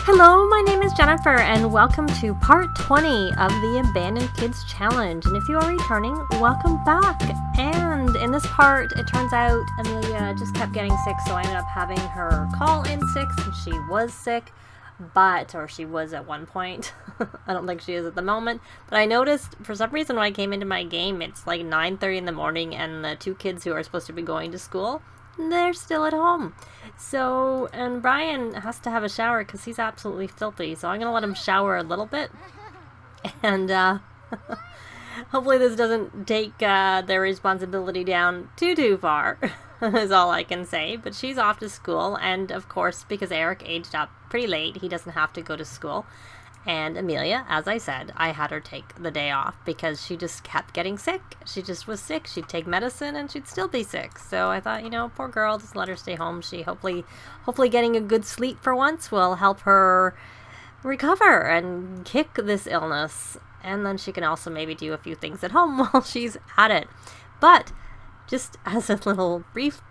Hello, my name is Jennifer, and welcome to part 20 of the Abandoned Kids Challenge. And if you are returning, welcome back. And in this part, it turns out Amelia just kept getting sick, so I ended up having her call in sick since she was sick, or she was at one point. I don't think she is at the moment. But I noticed, for some reason, when I came into my game, it's like 9:30 in the morning, and the two kids who are supposed to be going to school, they're still at home. So, and Brian has to have a shower because he's absolutely filthy. So I'm going to let him shower a little bit. And hopefully this doesn't take their responsibility down too far, is all I can say. But she's off to school. And of course, because Eric aged up pretty late, he doesn't have to go to school. And Amelia, as I said, I had her take the day off because she just kept getting sick. She just was sick. She'd take medicine and she'd still be sick. So I thought, poor girl, just let her stay home. She hopefully getting a good sleep for once will help her recover and kick this illness. And then she can also maybe do a few things at home while she's at it. But just as a little brief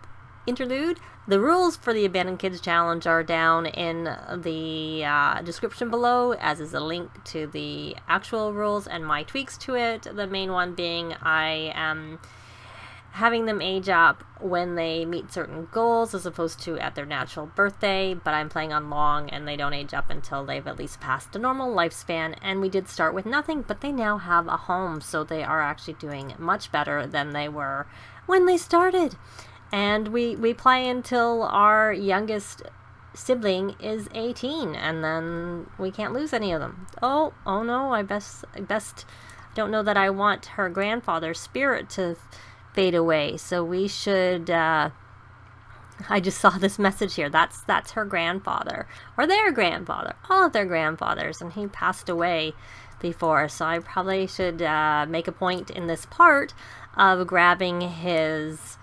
interlude, the rules for the Abandoned Kids Challenge are down in the description below, as is a link to the actual rules and my tweaks to it. The main one being I am having them age up when they meet certain goals as opposed to at their natural birthday, but I'm playing on long and they don't age up until they've at least passed the normal lifespan. And we did start with nothing, but they now have a home, so they are actually doing much better than they were when they started. And we play until our youngest sibling is 18, and then we can't lose any of them. Oh no, I don't know that I want her grandfather's spirit to fade away. So we should, I just saw this message here. That's her grandfather, or their grandfather, all of their grandfathers, and he passed away before. So I probably should make a point in this part of grabbing his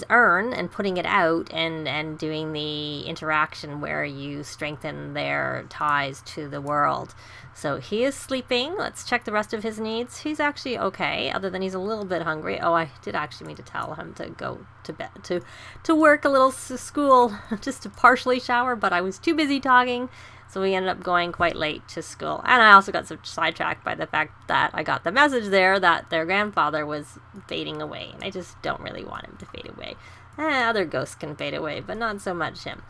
urn and putting it out and doing the interaction where you strengthen their ties to the world. So he is sleeping. Let's check the rest of his needs. He's actually okay, other than he's a little bit hungry. Oh, I did actually mean to tell him to go to bed, to work a little school, just to partially shower, but I was too busy talking. So we ended up going quite late to school. And I also got sidetracked by the fact that I got the message there that their grandfather was fading away. And I just don't really want him to fade away. Other ghosts can fade away, but not so much him.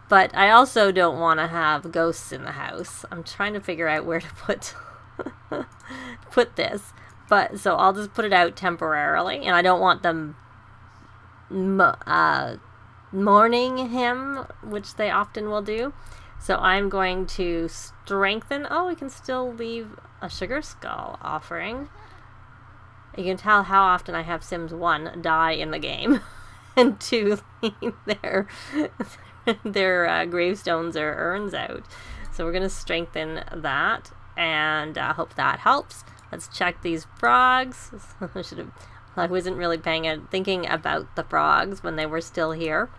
But I also don't want to have ghosts in the house. I'm trying to figure out where to put this. But so I'll just put it out temporarily. And I don't want them mourning him, which they often will do. So I'm going to strengthen. Oh, we can still leave a sugar skull offering. You can tell how often I have Sims 1 die in the game. And 2 leave their gravestones or urns out. So we're going to strengthen that. And hope that helps. Let's check these frogs. I wasn't really thinking about the frogs when they were still here.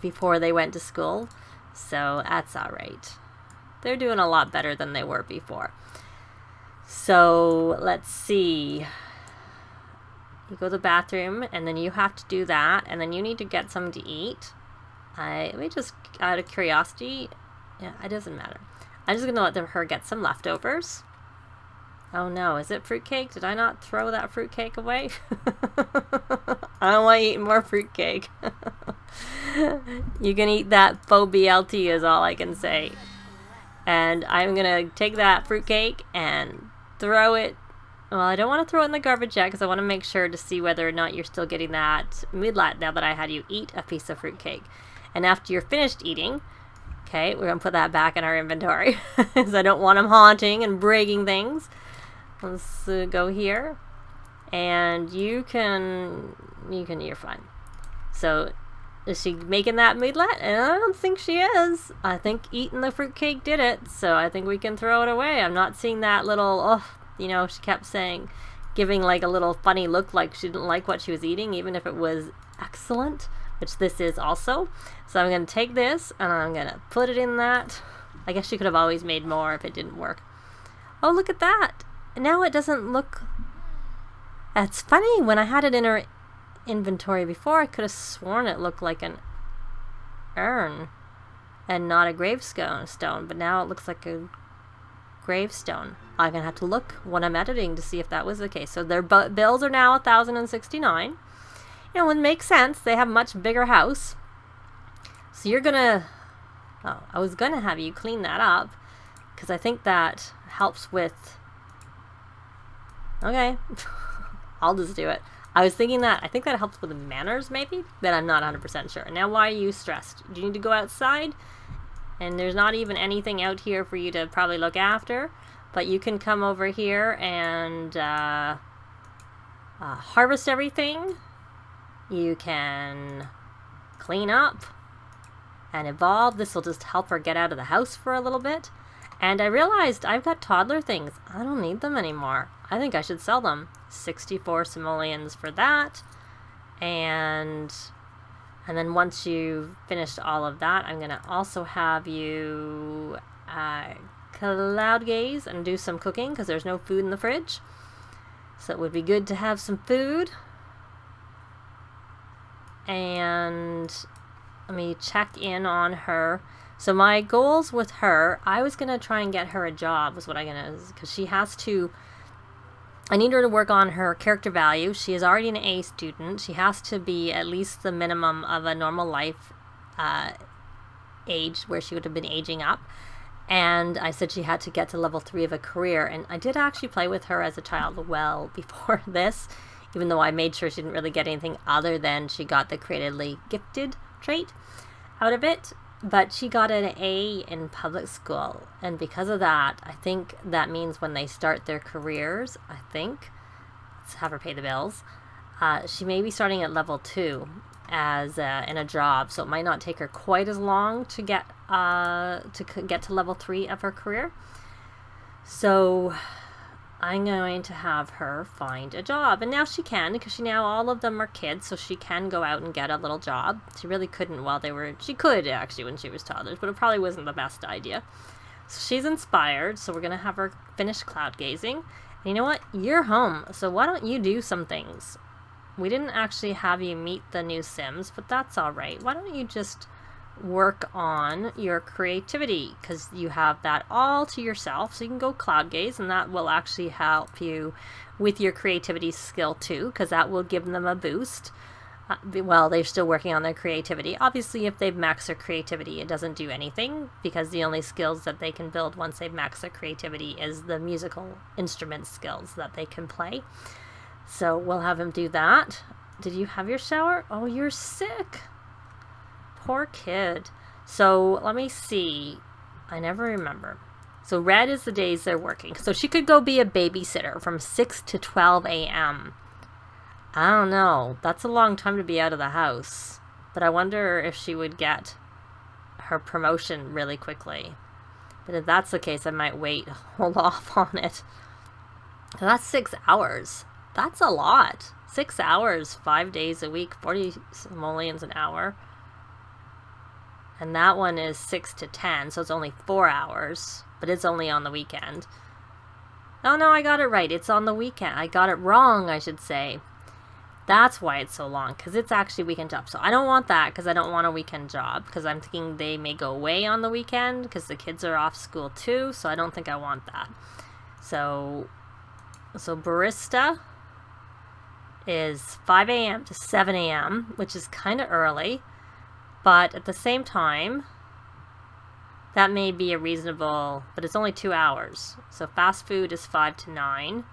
Before they went to school. So that's all right. They're doing a lot better than they were before. So let's see. You go to the bathroom, and then you have to do that, and then you need to get something to eat. Let me just, out of curiosity, it doesn't matter. I'm just going to let her get some leftovers. Oh no, is it fruitcake? Did I not throw that fruitcake away? I don't want to eat more fruitcake. You can eat that faux BLT is all I can say. And I'm going to take that fruitcake and throw it. Well, I don't want to throw it in the garbage yet because I want to make sure to see whether or not you're still getting that midlat now that I had you eat a piece of fruitcake. And after you're finished eating, okay, we're going to put that back in our inventory because I don't want them haunting and breaking things. Let's go here, and you're fine. So, is she making that midlet? And I don't think she is. I think eating the fruitcake did it, so I think we can throw it away. I'm not seeing that little, she kept saying, giving like a little funny look like she didn't like what she was eating, even if it was excellent, which this is also. So I'm going to take this, and I'm going to put it in that. I guess she could have always made more if it didn't work. Oh, look at that. Now it doesn't look... That's funny. When I had it in her inventory before, I could have sworn it looked like an urn and not a gravestone, but now it looks like a gravestone. I'm gonna have to look when I'm editing to see if that was the case. So their bills are now $1,069. You know, it makes sense. They have a much bigger house. So you're gonna, I was gonna have you clean that up because I think that helps with, okay, I'll just do it. I was thinking that, I think that helps with the manners maybe, but I'm not 100% sure. Now, why are you stressed? Do you need to go outside? And there's not even anything out here for you to probably look after, but you can come over here and harvest everything. You can clean up and evolve. This will just help her get out of the house for a little bit. And I realized I've got toddler things. I don't need them anymore. I think I should sell them. 64 simoleons for that. And then once you've finished all of that, I'm going to also have you cloud gaze and do some cooking because there's no food in the fridge. So it would be good to have some food. And let me check in on her. So my goals with her, I was going to try and get her a job, was what I'm going to, because she has to, I need her to work on her character value. She is already an A student. She has to be at least the minimum of a normal life age where she would have been aging up. And I said she had to get to level 3 of a career. And I did actually play with her as a child well before this, even though I made sure she didn't really get anything other than she got the creatively gifted trait out of it. But she got an A in public school, and because of that, I think that means when they start their careers, let's have her pay the bills, she may be starting at level 2 as in a job, so it might not take her quite as long to get to level 3 of her career. So I'm going to have her find a job, and now she can, because all of them are kids, so she can go out and get a little job. She really couldn't she could actually when she was toddlers, but it probably wasn't the best idea. So she's inspired, so we're going to have her finish cloud gazing. And you know what? You're home, so why don't you do some things? We didn't actually have you meet the new Sims, but that's all right. Why don't you just work on your creativity, because you have that all to yourself, so you can go cloud gaze, and that will actually help you with your creativity skill too, because that will give them a boost. Well, they're still working on their creativity. Obviously, if they've maxed their creativity, it doesn't do anything, because the only skills that they can build once they've maxed their creativity is the musical instrument skills that they can play. So we'll have him do that. Did you have your shower? Oh, you're sick. Poor kid. So let me see. I never remember. So red is the days they're working. So she could go be a babysitter from 6 to 12 a.m. I don't know. That's a long time to be out of the house. But I wonder if she would get her promotion really quickly. But if that's the case, I might hold off on it. So that's 6 hours. That's a lot. 6 hours, 5 days a week, 40 simoleons an hour. And that one is 6 to 10, so it's only 4 hours, but it's only on the weekend. Oh no, I got it right. It's on the weekend. I got it wrong, I should say. That's why it's so long, because it's actually weekend job. So I don't want that, because I don't want a weekend job, because I'm thinking they may go away on the weekend, because the kids are off school too, so I don't think I want that. So barista is 5 a.m. to 7 a.m., which is kind of early. But at the same time, that may be a reasonable, but it's only 2 hours. So fast food is 5 to 9.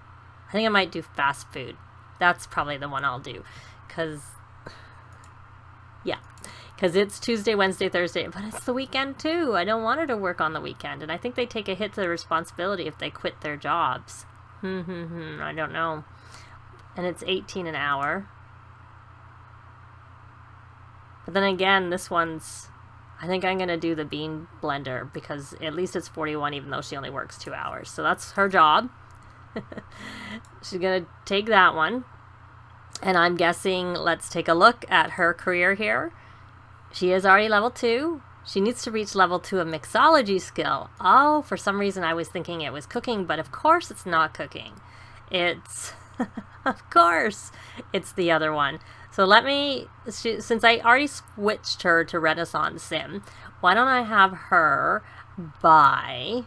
I think I might do fast food. That's probably the one I'll do. Because it's Tuesday, Wednesday, Thursday. But it's the weekend too. I don't want her to work on the weekend. And I think they take a hit to the responsibility if they quit their jobs. I don't know. And it's 18 an hour. But then again, this one's, I think I'm going to do the bean blender, because at least it's 41 even though she only works 2 hours. So that's her job. She's going to take that one. And I'm guessing, let's take a look at her career here. She is already level 2. She needs to reach level 2 of mixology skill. Oh, for some reason I was thinking it was cooking, but of course it's not cooking. It's, of course, it's the other one. So let me, since I already switched her to Renaissance Sim, why don't I have her buy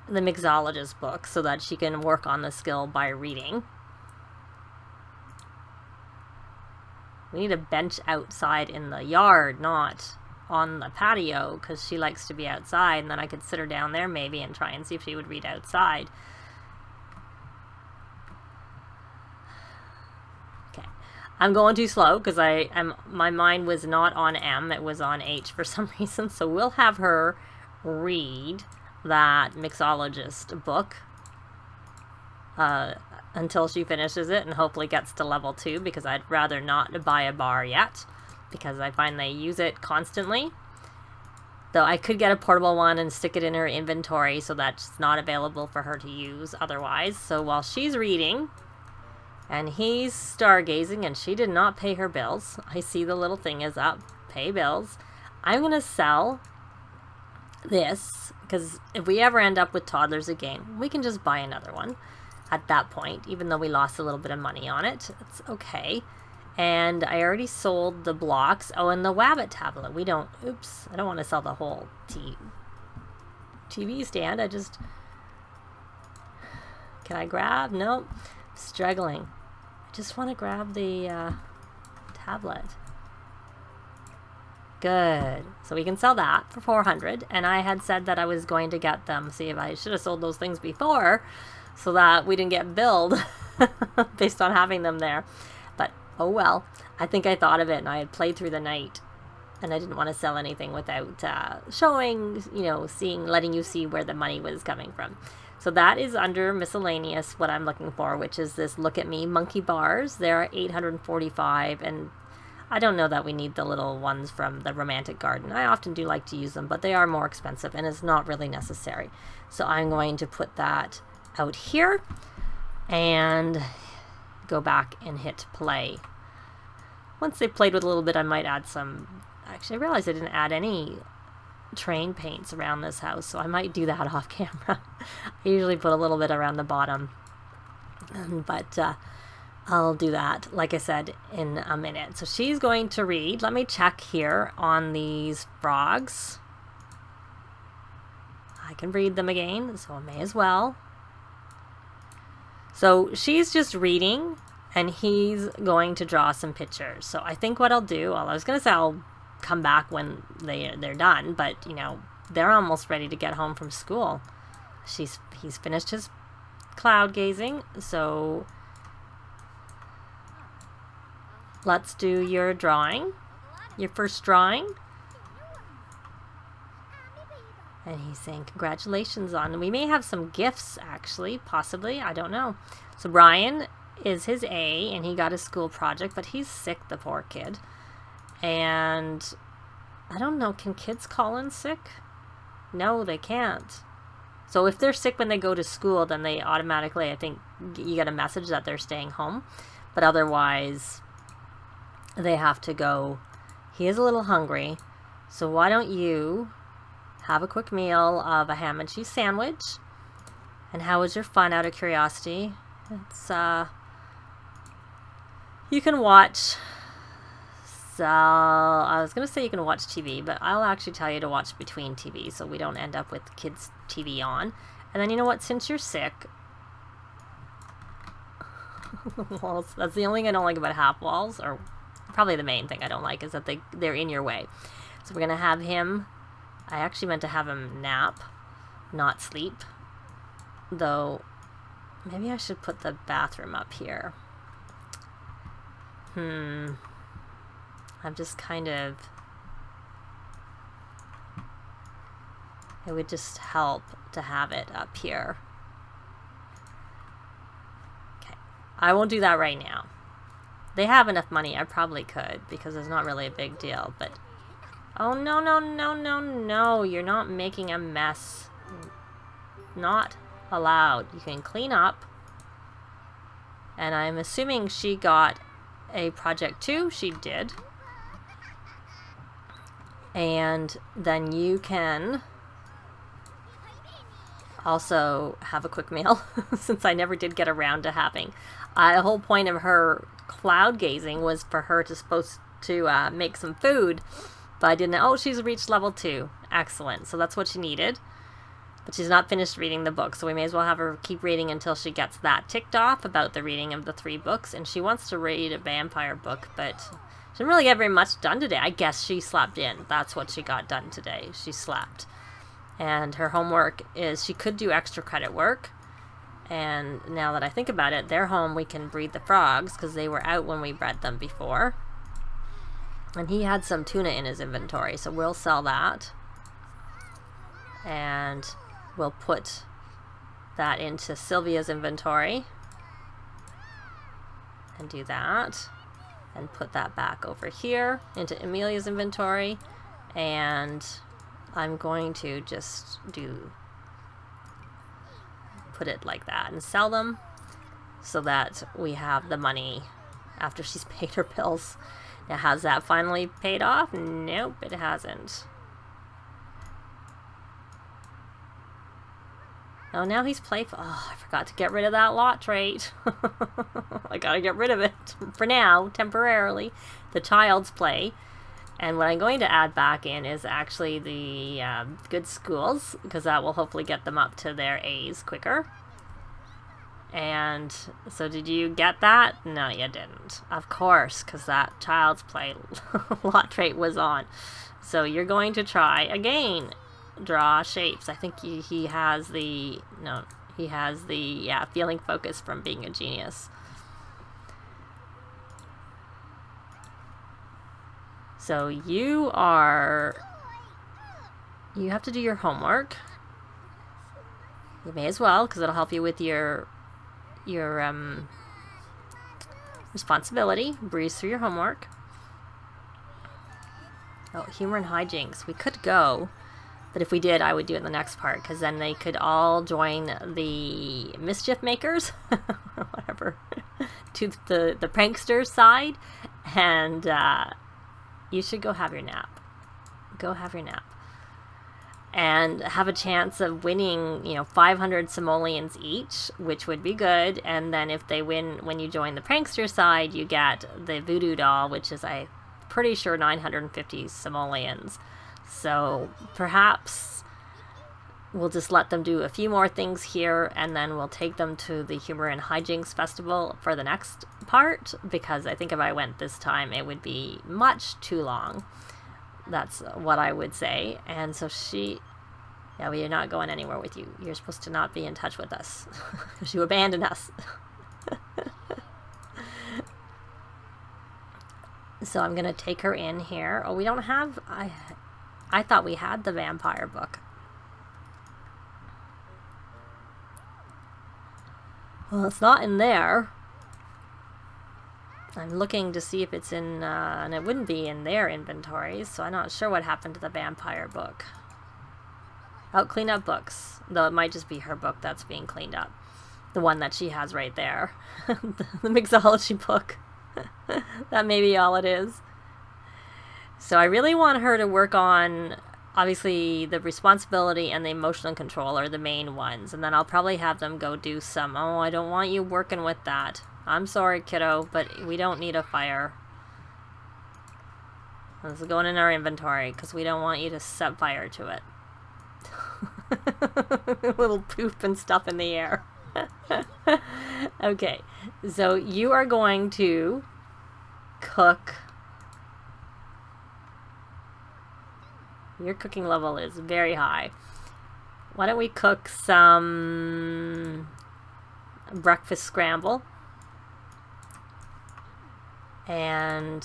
the mixologist book so that she can work on the skill by reading. We need a bench outside in the yard, not on the patio, because she likes to be outside, and then I could sit her down there maybe and try and see if she would read outside. Okay, I'm going too slow because my mind was not on M, it was on H for some reason, so we'll have her read that mixologist book until she finishes it and hopefully gets to level 2, because I'd rather not buy a bar yet because I find they use it constantly. Though I could get a portable one and stick it in her inventory so that's not available for her to use otherwise. So while she's reading and he's stargazing and she did not pay her bills, I see the little thing is up, pay bills, I'm going to sell this, because if we ever end up with toddlers again, we can just buy another one at that point, even though we lost a little bit of money on it. It's okay. And I already sold the blocks. Oh, and the Wabbit tablet. I don't want to sell the whole TV stand. Can I grab? Nope. Struggling. I just want to grab the tablet. Good. So we can sell that for 400. And I had said that I was going to get them. See, if I should have sold those things before so that we didn't get billed based on having them there. But oh well. I think I thought of it and I had played through the night and I didn't want to sell anything without showing, letting you see where the money was coming from. So that is under miscellaneous, what I'm looking for, which is this Look at Me monkey bars. They're 845, and I don't know that we need the little ones from the Romantic Garden. I often do like to use them, but they are more expensive and it's not really necessary. So I'm going to put that out here and go back and hit play. Once they played with a little bit, I might add some. Actually, I realized I didn't add any train paints around this house, so I might do that off camera. I usually put a little bit around the bottom, but I'll do that, like I said, in a minute. So she's going to read. Let me check here on these frogs. I can read them again, so I may as well. So she's just reading, and he's going to draw some pictures. So I think what I'll do, I was going to say I'll come back when they're done, but they're almost ready to get home from school. He's finished his cloud gazing, so let's do your drawing, your first drawing. And he's saying congratulations on, we may have some gifts actually, possibly, I don't know. So Brian is his A, and he got a school project, but he's sick, the poor kid. And I don't know, can kids call in sick? No, they can't. So if they're sick when they go to school, then they automatically, I think, you get a message that they're staying home. But otherwise, they have to go. He is a little hungry, so why don't you have a quick meal of a ham and cheese sandwich? And how was your fun, out of curiosity? It's you can watch, so I was gonna say you can watch TV, but I'll actually tell you to watch between TV so we don't end up with kids' TV on. And then, you know what, since you're sick, well, that's the only thing I don't like about half walls, or probably the main thing I don't like, is that they're in your way. So we're gonna have him, I actually meant to have him nap, not sleep, though maybe I should put the bathroom up here. I'm just kind of, it would just help to have it up here. Okay, I won't do that right now. They have enough money, I probably could, because it's not really a big deal, but oh no, no, no, no, no, you're not making a mess. Not allowed. You can clean up. And I'm assuming she got a project too. She did. And then you can also have a quick meal since I never did get around to having. The whole point of her cloud gazing was for her to make some food, but I didn't know. Oh, she's reached level 2. Excellent. So that's what she needed. But she's not finished reading the book, so we may as well have her keep reading until she gets that ticked off about the reading of the 3 books. And she wants to read a vampire book, but she didn't really get very much done today. I guess she slept in. That's what she got done today. She slept. And her homework is she could do extra credit work. And now that I think about it, they're home. We can breed the frogs because they were out when we bred them before. And he had some tuna in his inventory, so we'll sell that. And we'll put that into Sylvia's inventory. And do that. And put that back over here into Amelia's inventory. And I'm going to just put it like that and sell them so that we have the money after she's paid her bills. Now, has that finally paid off? Nope, it hasn't. Oh, now he's playful. Oh, I forgot to get rid of that lot trait. I gotta get rid of it for now, temporarily. The child's play. And what I'm going to add back in is actually the good schools, because that will hopefully get them up to their A's quicker. And so did you get that? No, you didn't. Of course, because that child's play lot trait was on. So you're going to try again. Draw shapes. I think he has the feeling focus from being a genius. So you have to do your homework. You may as well, because it'll help you with your responsibility. Breeze through your homework. Oh, humor and hijinks. We could go, but if we did, I would do it in the next part, because then they could all join the mischief makers, whatever, to the prankster side, and you should go have your nap. Go have your nap. And have a chance of winning, 500 simoleons each, which would be good. And then if they win, when you join the prankster side, you get the voodoo doll, which is, I'm pretty sure, 950 simoleons. So perhaps we'll just let them do a few more things here, and then we'll take them to the Humor and Hijinks Festival for the next part, because I think if I went this time, it would be much too long. That's what I would say. And so we are not going anywhere with you. You're supposed to not be in touch with us, because you abandoned us. So I'm going to take her in here. Oh, we don't have... I thought we had the vampire book. Well, it's not in there. I'm looking to see if it's in, and it wouldn't be in their inventories, so I'm not sure what happened to the vampire book. Oh, clean up books. Though it might just be her book that's being cleaned up. The one that she has right there. The mixology book. That may be all it is. So I really want her to work on, obviously, the responsibility and the emotional control are the main ones. And then I'll probably have them go do some, oh, I don't want you working with that. I'm sorry, kiddo, but we don't need a fire. This is going in our inventory, because we don't want you to set fire to it. Little poop and stuff in the air. Okay, so you are going to cook. Your cooking level is very high. Why don't we cook some breakfast scramble? And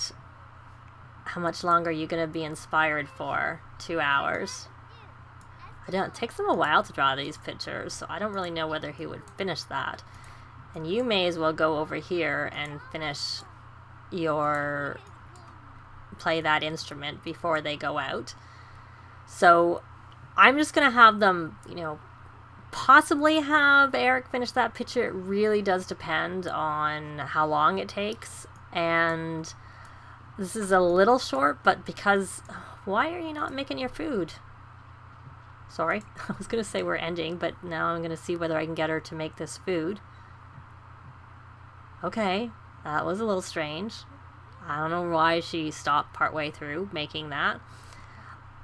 how much longer are you going to be inspired for? 2 hours. It takes them a while to draw these pictures, so I don't really know whether he would finish that. And you may as well go over here and finish play that instrument before they go out. So I'm just going to have them, possibly have Eric finish that picture. It really does depend on how long it takes. And this is a little short, but why are you not making your food? Sorry, I was going to say we're ending, but now I'm going to see whether I can get her to make this food. Okay, that was a little strange. I don't know why she stopped partway through making that.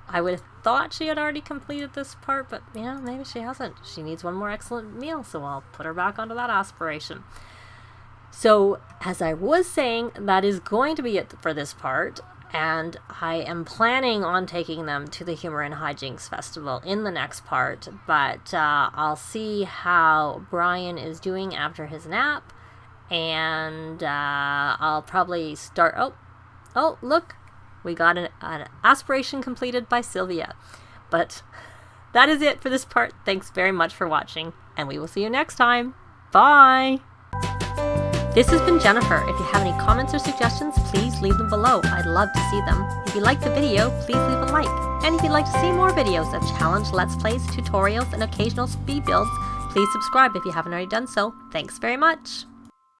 I would have thought she had already completed this part, but yeah, maybe she hasn't. She needs one more excellent meal, so I'll put her back onto that aspiration. So, as I was saying, that is going to be it for this part, and I am planning on taking them to the Humor and Hijinks Festival in the next part, but I'll see how Brian is doing after his nap, and I'll probably start... Oh, look! We got an aspiration completed by Sylvia. But that is it for this part. Thanks very much for watching, and we will see you next time. Bye! This has been Jennifer. If you have any comments or suggestions, please leave them below. I'd love to see them. If you liked the video, please leave a like. And if you'd like to see more videos of challenge, let's plays, tutorials, and occasional speed builds, please subscribe if you haven't already done so. Thanks very much!